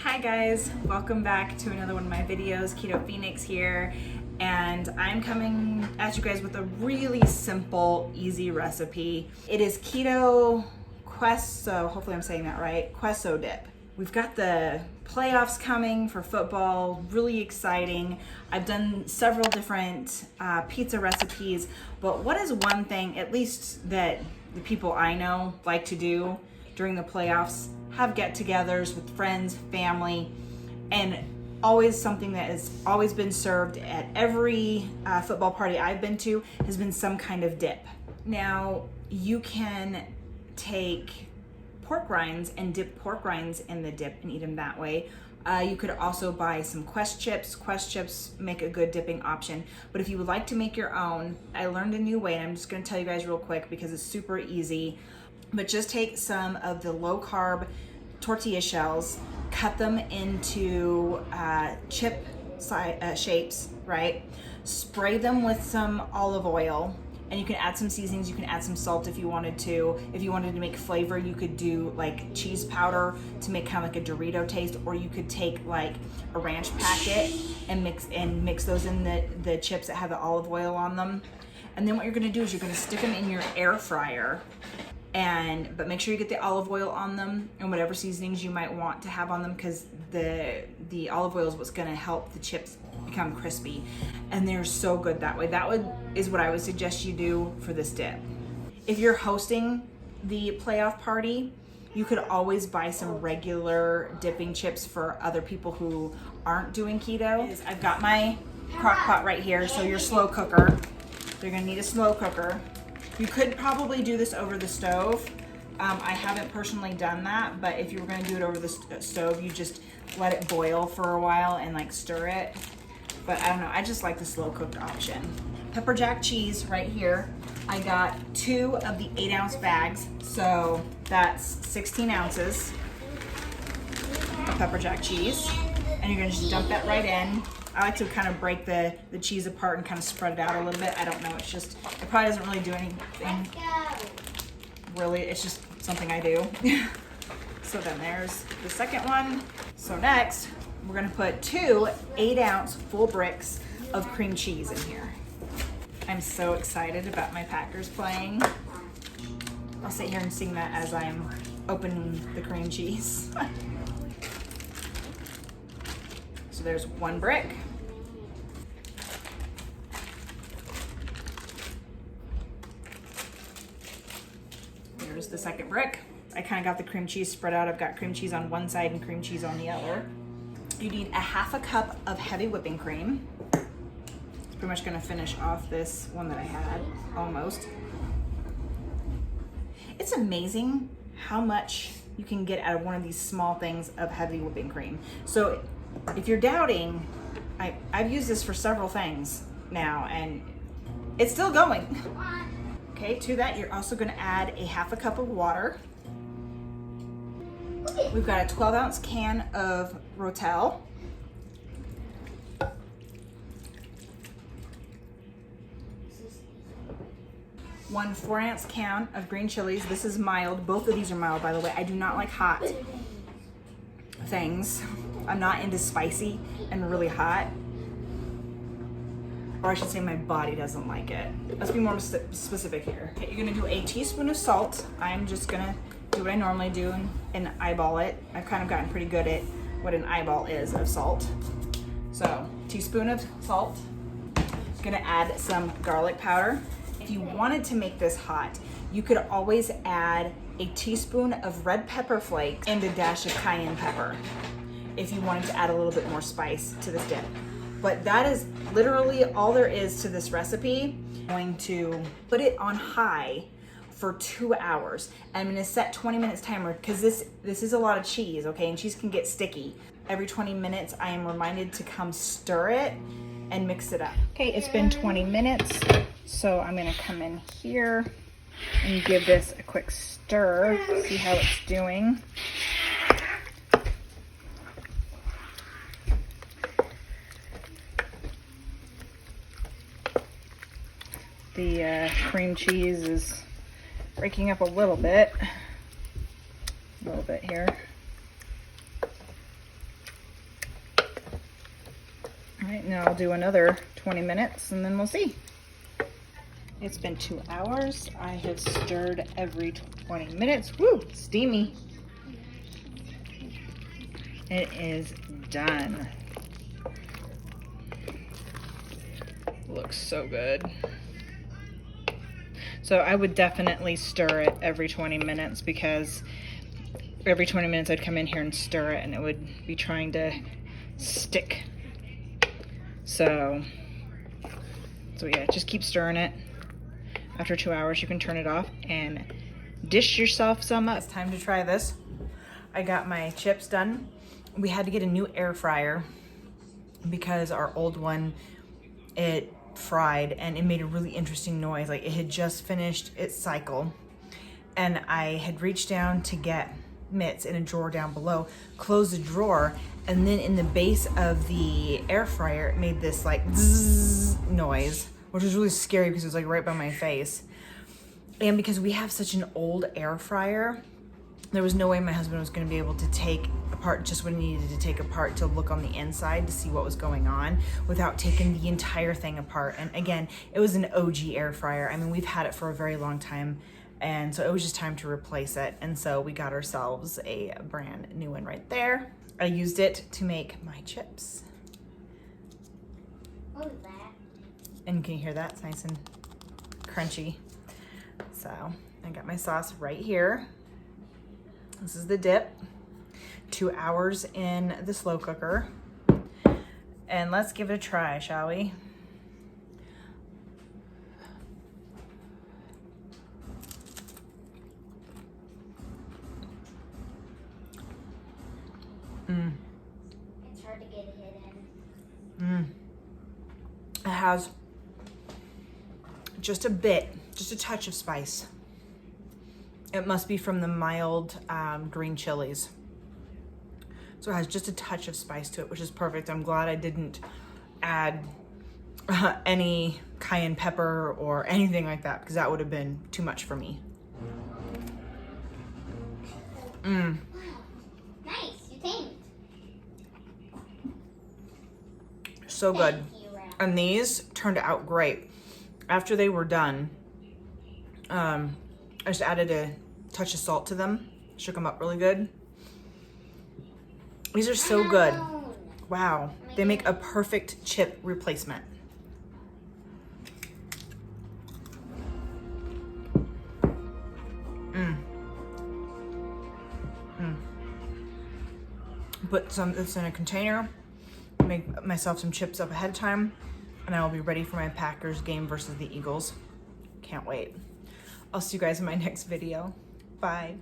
Hi guys, welcome back to another one of my videos. Keto Phoenix here, and I'm coming at you guys with a really simple, easy recipe. It is keto Queso, hopefully I'm saying that right, Queso dip. We've got the playoffs coming for football, really exciting. I've done several different pizza recipes, but what is one thing, at least that the people I know like to do during the playoffs? Have get-togethers with friends, family, and always something that has always been served at every football party I've been to has been some kind of dip. Now, you can take pork rinds and dip pork rinds in the dip and eat them that way. You could also buy some Quest chips. Quest chips make a good dipping option. But if you would like to make your own, I learned a new way, and I'm just gonna tell you guys real quick because it's super easy. But just take some of the low-carb tortilla shells, cut them into chip shapes, right? Spray them with some olive oil, and you can add some seasonings. You can add some salt if you wanted to. If you wanted to make flavor, you could do like cheese powder to make kind of like a Dorito taste, or you could take like a ranch packet and mix those in the chips that have the olive oil on them. And then what you're gonna do is you're gonna stick them in your air fryer. But make sure you get the olive oil on them and whatever seasonings you might want to have on them, because the olive oil is what's going to help the chips become crispy, and they're so good that way. That is what I would suggest you do for this dip. If you're hosting the playoff party, you could always buy some regular dipping chips for other people who aren't doing keto. I've got my crock pot right here, so your slow cooker. You're going to need a slow cooker. You could probably do this over the stove. I haven't personally done that, but if you were gonna do it over the stove, you just let it boil for a while and like stir it. But I don't know, I just like the slow cooked option. Pepper jack cheese right here. I got 2 of the 8-ounce bags, so that's 16 ounces of pepper jack cheese. And you're gonna just dump that right in. I like to kind of break the cheese apart and kind of spread it out a little bit. I don't know, it probably doesn't really do anything. Really, it's just something I do. So then there's the second one. So next, we're gonna put 2 8-ounce full bricks of cream cheese in here. I'm so excited about my Packers playing. I'll sit here and sing that as I'm opening the cream cheese. So there's 1 brick. There's the second brick. I kind of got the cream cheese spread out. I've got cream cheese on one side and cream cheese on the other. You need a 1/2 cup of heavy whipping cream. It's pretty much gonna finish off this one that I had, almost. It's amazing how much you can get out of one of these small things of heavy whipping cream. So if you're doubting, I've used this for several things now, and it's still going. Okay, to that, you're also gonna add a 1/2 cup of water. We've got a 12-ounce can of Rotel. One 4-ounce can of green chilies. This is mild. Both of these are mild, by the way. I do not like hot things. I'm not into spicy and really hot. Or I should say my body doesn't like it. Let's be more specific here. Okay, you're gonna do a teaspoon of salt. I'm just gonna do what I normally do and eyeball it. I've kind of gotten pretty good at what an eyeball is of salt. So, teaspoon of salt. Gonna add some garlic powder. If you wanted to make this hot, you could always add a teaspoon of red pepper flakes and a dash of cayenne pepper if you wanted to add a little bit more spice to this dip. But that is literally all there is to this recipe. I'm going to put it on high for 2 hours. I'm gonna set 20 minutes timer because this is a lot of cheese, okay? And cheese can get sticky. Every 20 minutes, I am reminded to come stir it and mix it up. Okay, it's been 20 minutes, so I'm gonna come in here and give this a quick stir, see how it's doing. The cream cheese is breaking up a little bit here. right, now I'll do another 20 minutes and then we'll see. It's been 2 hours. I have stirred every 20 minutes. Woo, steamy. It is done. Looks so good. So I would definitely stir it every 20 minutes because every 20 minutes I'd come in here and stir it and it would be trying to stick. So yeah, just keep stirring it. After 2 hours, you can turn it off and dish yourself some up. It's time to try this. I got my chips done. We had to get a new air fryer because our old one, it fried and it made a really interesting noise. Like it had just finished its cycle and I had reached down to get mitts in a drawer down below, closed the drawer, and then in the base of the air fryer, it made this like zzz noise, which was really scary because it was like right by my face. And because we have such an old air fryer, there was no way my husband was going to be able to take apart just what he needed to take apart to look on the inside to see what was going on without taking the entire thing apart. And again, it was an OG air fryer. I mean, we've had it for a very long time, and so it was just time to replace it. And so we got ourselves a brand new one right there. I used it to make my chips. What was that? And can you hear that? It's nice and crunchy. So I got my sauce right here. This is the dip. 2 hours in the slow cooker. And let's give it a try, shall we? It's hard to get hidden. It has just a touch of spice. It must be from the mild green chilies. So it has just a touch of spice to it, which is perfect. I'm glad I didn't add any cayenne pepper or anything like that because that would have been too much for me. Wow. Nice. You tamed. So good. Thank you, Ralph. And these turned out great. After they were done, I just added a touch of salt to them, shook them up really good. These are so good. Wow, they make a perfect chip replacement. Put this in a container, make myself some chips up ahead of time, and I will be ready for my Packers game versus the Eagles. Can't wait. I'll see you guys in my next video. Bye.